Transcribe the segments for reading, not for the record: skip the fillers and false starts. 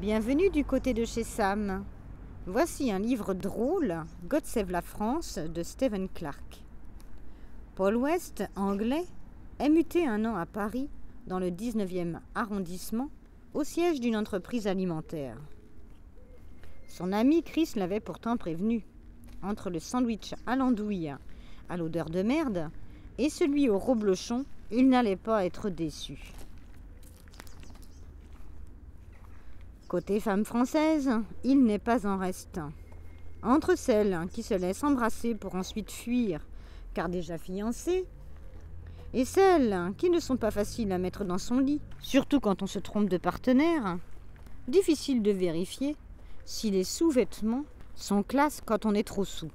Bienvenue du côté de chez Sam. Voici un livre drôle, God Save la France, de Stephen Clark. Paul West, anglais, est muté un an à Paris, dans le 19e arrondissement, au siège d'une entreprise alimentaire. Son ami Chris l'avait pourtant prévenu. Entre le sandwich à l'andouille, à l'odeur de merde, et celui au reblochon, il n'allait pas être déçu. Côté femme française, il n'est pas en reste. Entre celles qui se laissent embrasser pour ensuite fuir, car déjà fiancées, et celles qui ne sont pas faciles à mettre dans son lit, surtout quand on se trompe de partenaire, difficile de vérifier si les sous-vêtements sont classe quand on est trop sous.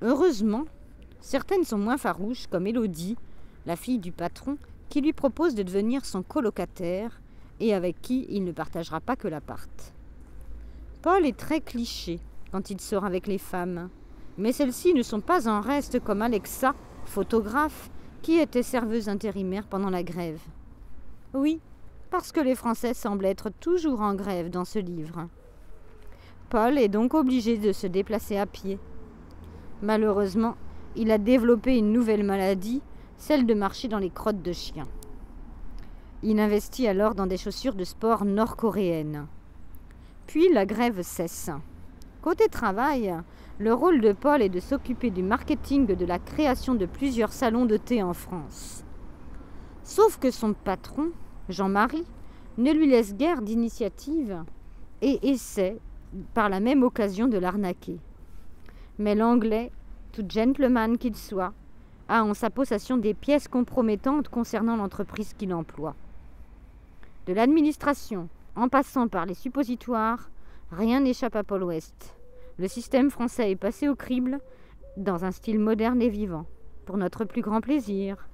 Heureusement, certaines sont moins farouches, comme Élodie, la fille du patron, qui lui propose de devenir son colocataire et avec qui il ne partagera pas que l'appart. Paul est très cliché quand il sort avec les femmes, mais celles-ci ne sont pas en reste comme Alexa, photographe, qui était serveuse intérimaire pendant la grève. Oui, parce que les Français semblent être toujours en grève dans ce livre. Paul est donc obligé de se déplacer à pied. Malheureusement, il a développé une nouvelle maladie, celle de marcher dans les crottes de chiens. Il investit alors dans des chaussures de sport nord-coréennes. Puis la grève cesse. Côté travail, le rôle de Paul est de s'occuper du marketing de la création de plusieurs salons de thé en France. Sauf que son patron, Jean-Marie, ne lui laisse guère d'initiative et essaie, par la même occasion, de l'arnaquer. Mais l'Anglais, tout gentleman qu'il soit, a en sa possession des pièces compromettantes concernant l'entreprise qu'il emploie. De l'administration, en passant par les suppositoires, rien n'échappe à Paul West. Le système français est passé au crible dans un style moderne et vivant, pour notre plus grand plaisir.